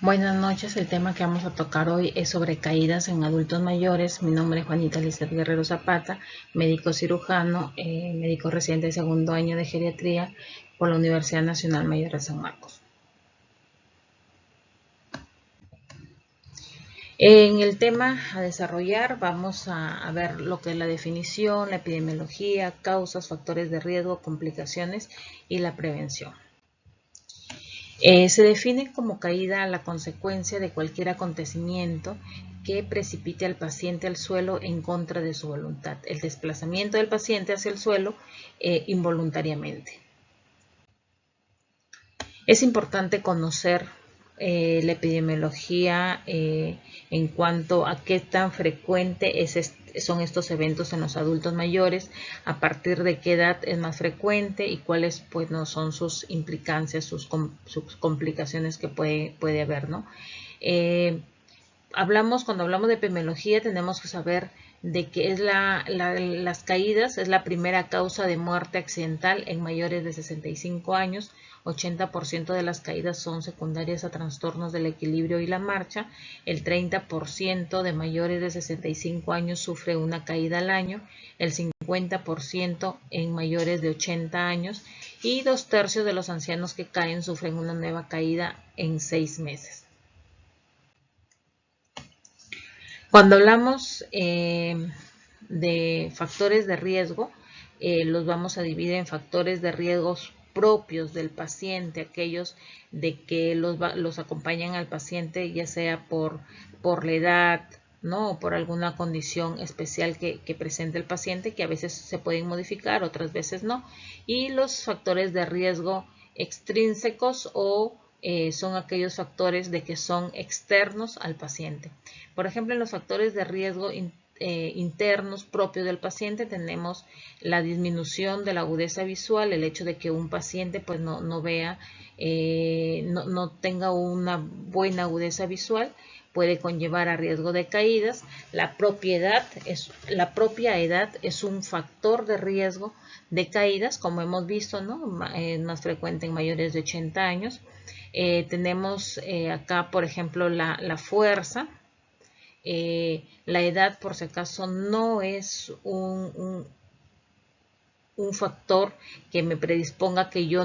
Buenas noches, el tema que vamos a tocar hoy es sobre caídas en adultos mayores. Mi nombre es Juanita Lizeth Guerrero Zapata, médico cirujano, médico residente de segundo año de geriatría por la Universidad Nacional Mayor de San Marcos. En el tema a desarrollar vamos a ver lo que es la definición, la epidemiología, causas, factores de riesgo, complicaciones y la prevención. Se define como caída la consecuencia de cualquier acontecimiento que precipite al paciente al suelo en contra de su voluntad, el desplazamiento del paciente hacia el suelo involuntariamente. Es importante conocer la epidemiología en cuanto a qué tan frecuente son estos eventos en los adultos mayores, a partir de qué edad es más frecuente y cuáles pues, no son sus implicancias, sus complicaciones que puede haber, ¿no? Cuando hablamos de epidemiología tenemos que saber de que es las caídas es la primera causa de muerte accidental en mayores de 65 años. 80% de las caídas son secundarias a trastornos del equilibrio y la marcha. El 30% de mayores de 65 años sufre una caída al año. El 50% en mayores de 80 años. Y 2/3 de los ancianos que caen sufren una nueva caída en 6 meses. Cuando hablamos de factores de riesgo, los vamos a dividir en factores de riesgos propios del paciente, aquellos de que los acompañan al paciente ya sea por la edad, ¿no? O por alguna condición especial que presente el paciente, que a veces se pueden modificar, otras veces no. Y los factores de riesgo extrínsecos o son aquellos factores de que son externos al paciente. Por ejemplo, en los factores de riesgo internos propios del paciente tenemos la disminución de la agudeza visual, el hecho de que un paciente pues no vea, no tenga una buena agudeza visual, puede conllevar a riesgo de caídas. La propia edad es un factor de riesgo de caídas, como hemos visto, ¿no? Es más frecuente en mayores de 80 años. Tenemos acá, por ejemplo, la fuerza. La edad, por si acaso, no es un factor que me predisponga que yo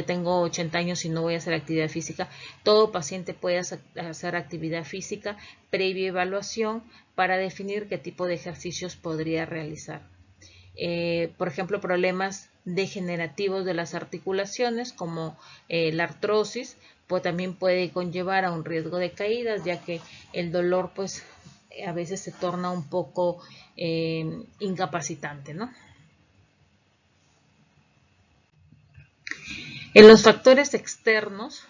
tengo 80 años y no voy a hacer actividad física. Todo paciente puede hacer actividad física previa evaluación para definir qué tipo de ejercicios podría realizar. Por ejemplo, problemas degenerativos de las articulaciones como la artrosis, pues también puede conllevar a un riesgo de caídas, ya que el dolor pues a veces se torna un poco incapacitante, ¿no? En los factores externos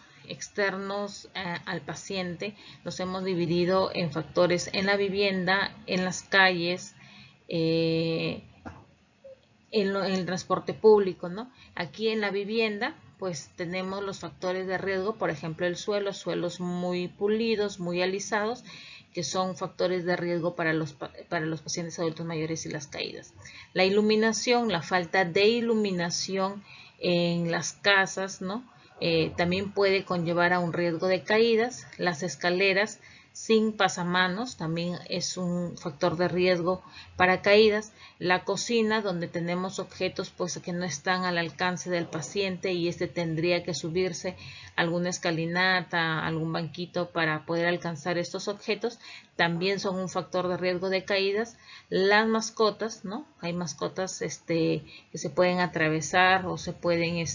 al paciente, los hemos dividido en factores en la vivienda, en las calles, en el transporte público, ¿no? Aquí en la vivienda, pues tenemos los factores de riesgo, por ejemplo, el suelo, suelos muy pulidos, muy alisados, que son factores de riesgo para los pacientes adultos mayores y las caídas. La iluminación, la falta de iluminación en las casas, ¿no? También puede conllevar a un riesgo de caídas. Las escaleras sin pasamanos también es un factor de riesgo para caídas. La cocina, donde tenemos objetos pues que no están al alcance del paciente y este tendría que subirse alguna escalinata, algún banquito para poder alcanzar estos objetos, también son un factor de riesgo de caídas. Las mascotas, ¿no? Hay mascotas que se pueden atravesar o se pueden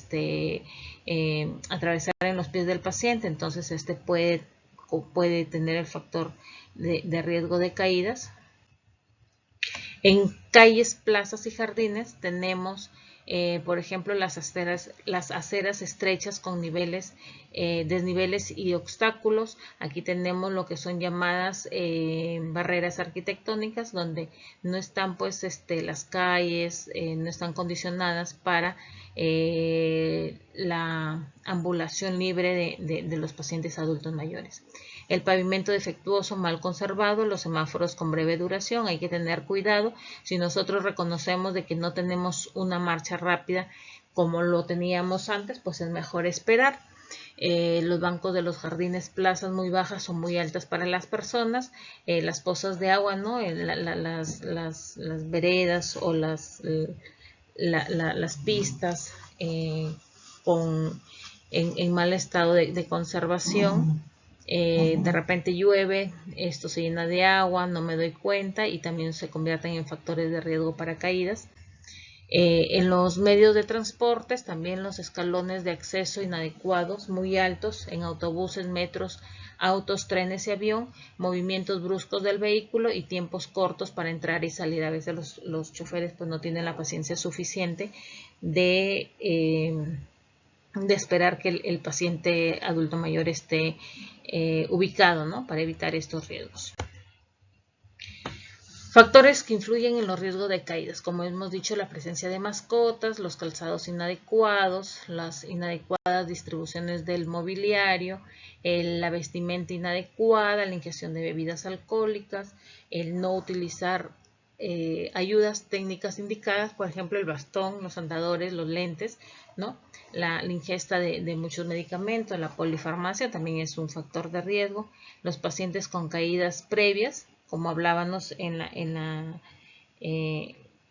atravesar en los pies del paciente, entonces puede tener el factor de riesgo de caídas. En calles, plazas y jardines tenemos, por ejemplo, las aceras estrechas con desniveles y obstáculos. Aquí tenemos lo que son llamadas barreras arquitectónicas, donde no están pues las calles, no están condicionadas para la ambulación libre de los pacientes adultos mayores. El pavimento defectuoso, mal conservado, los semáforos con breve duración, hay que tener cuidado. Si nosotros reconocemos de que no tenemos una marcha rápida como lo teníamos antes, pues es mejor esperar. los bancos de los jardines, plazas muy bajas o muy altas para las personas, las pozas de agua, ¿no? Las veredas o las pistas en mal estado de conservación. De repente llueve, esto se llena de agua, no me doy cuenta y también se convierten en factores de riesgo para caídas. En los medios de transportes, también los escalones de acceso inadecuados, muy altos, en autobuses, metros, autos, trenes y avión, movimientos bruscos del vehículo y tiempos cortos para entrar y salir. A veces los choferes pues no tienen la paciencia suficiente de esperar que el paciente adulto mayor esté ubicado, ¿no? Para evitar estos riesgos. Factores que influyen en los riesgos de caídas, como hemos dicho, la presencia de mascotas, los calzados inadecuados, las inadecuadas distribuciones del mobiliario, la vestimenta inadecuada, la ingestión de bebidas alcohólicas, el no utilizar ayudas técnicas indicadas, por ejemplo, el bastón, los andadores, los lentes, ¿no? La ingesta de muchos medicamentos, la polifarmacia también es un factor de riesgo, los pacientes con caídas previas, como hablábamos en la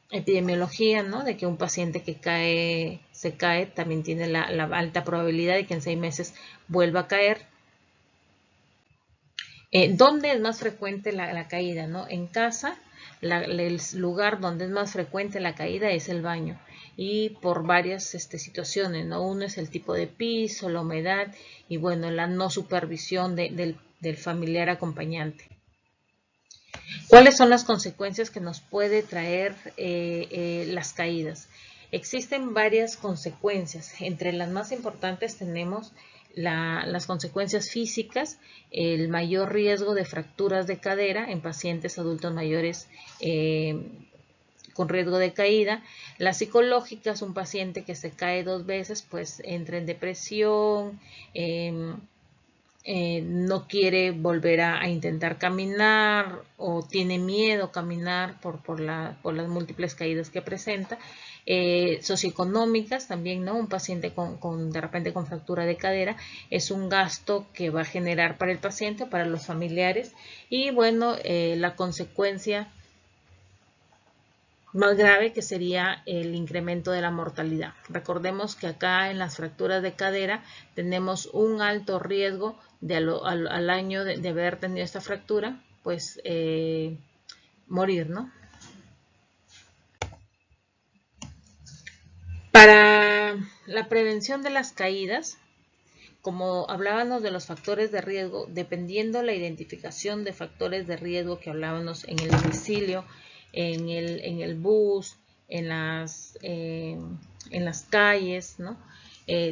epidemiología, ¿no? De que un paciente que se cae, también tiene la alta probabilidad de que en 6 meses vuelva a caer. ¿Dónde es más frecuente la caída, ¿no? En casa, el lugar donde es más frecuente la caída es el baño, y por varias situaciones, ¿no? Uno es el tipo de piso, la humedad y bueno, la no supervisión del familiar acompañante. ¿Cuáles son las consecuencias que nos puede traer las caídas? Existen varias consecuencias. Entre las más importantes tenemos las consecuencias físicas, el mayor riesgo de fracturas de cadera en pacientes adultos mayores con riesgo de caída. Las psicológicas, un paciente que se cae 2 veces, pues entra en depresión, no quiere volver a intentar caminar o tiene miedo a caminar por las múltiples caídas que presenta. Socioeconómicas también, ¿no? Un paciente de repente con fractura de cadera es un gasto que va a generar para el paciente, para los familiares, y bueno, la consecuencia más grave que sería el incremento de la mortalidad. Recordemos que acá en las fracturas de cadera tenemos un alto riesgo de al año de haber tenido esta fractura, pues morir, ¿no? Para la prevención de las caídas, como hablábamos de los factores de riesgo, dependiendo la identificación de factores de riesgo que hablábamos en el domicilio, en el bus, en las calles, ¿no?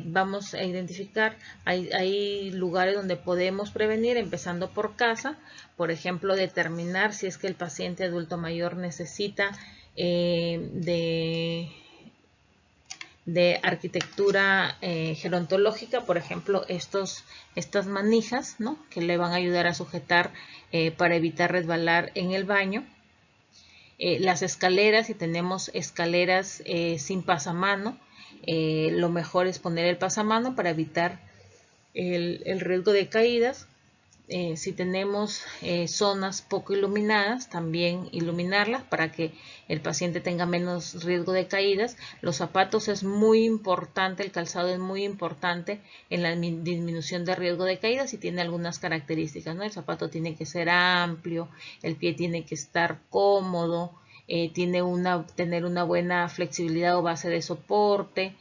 Vamos a identificar, hay lugares donde podemos prevenir, empezando por casa, por ejemplo, determinar si es que el paciente adulto mayor necesita de arquitectura gerontológica, por ejemplo, estas manijas, ¿no? Que le van a ayudar a sujetar para evitar resbalar en el baño. Las escaleras, si tenemos escaleras sin pasamano, lo mejor es poner el pasamano para evitar el riesgo de caídas. Si tenemos zonas poco iluminadas, también iluminarlas para que el paciente tenga menos riesgo de caídas. Los zapatos es muy importante, el calzado es muy importante en la disminución de riesgo de caídas y tiene algunas características, ¿no? El zapato tiene que ser amplio, el pie tiene que estar cómodo, tener una buena flexibilidad o base de soporte.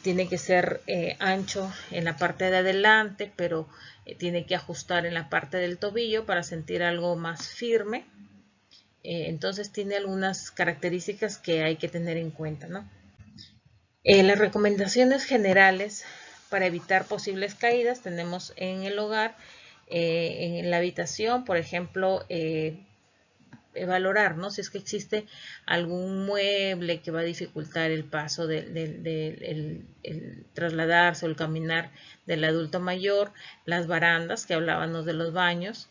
Tiene que ser ancho en la parte de adelante, pero tiene que ajustar en la parte del tobillo para sentir algo más firme. Entonces tiene algunas características que hay que tener en cuenta, ¿no? Las recomendaciones generales para evitar posibles caídas tenemos en el hogar, en la habitación, por ejemplo, valorar, ¿no? Si es que existe algún mueble que va a dificultar el paso el trasladarse o el caminar del adulto mayor, las barandas que hablábamos de los baños,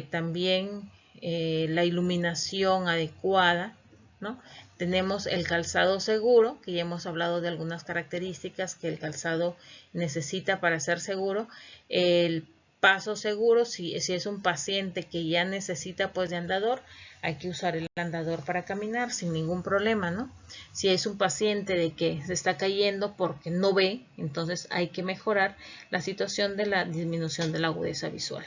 también la iluminación adecuada, ¿no? Tenemos el calzado seguro, que ya hemos hablado de algunas características que el calzado necesita para ser seguro. El paso seguro, si es un paciente que ya necesita pues de andador, hay que usar el andador para caminar sin ningún problema, ¿no? Si es un paciente de que se está cayendo porque no ve, entonces hay que mejorar la situación de la disminución de la agudeza visual.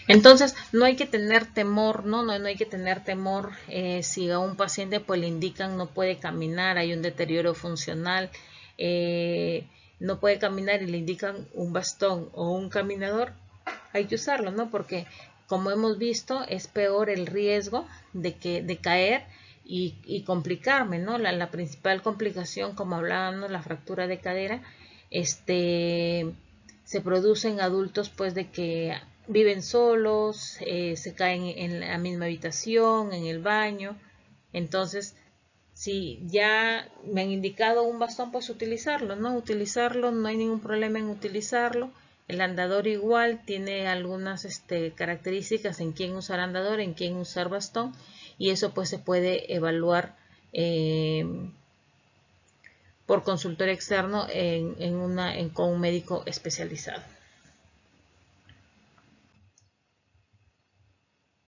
Entonces, no hay que tener temor, no hay que tener temor si a un paciente pues le indican no puede caminar, hay un deterioro funcional, no puede caminar y le indican un bastón o un caminador, hay que usarlo, ¿no? Porque como hemos visto, es peor el riesgo de caer y complicarme, ¿no? La principal complicación, como hablábamos, la fractura de cadera, se produce en adultos pues de que viven solos, se caen en la misma habitación, en el baño. Entonces, si ya me han indicado un bastón, pues utilizarlo, ¿no? Utilizarlo, no hay ningún problema en utilizarlo. El andador igual tiene algunas características en quién usar andador, en quién usar bastón, y eso pues se puede evaluar por consultorio externo con un médico especializado.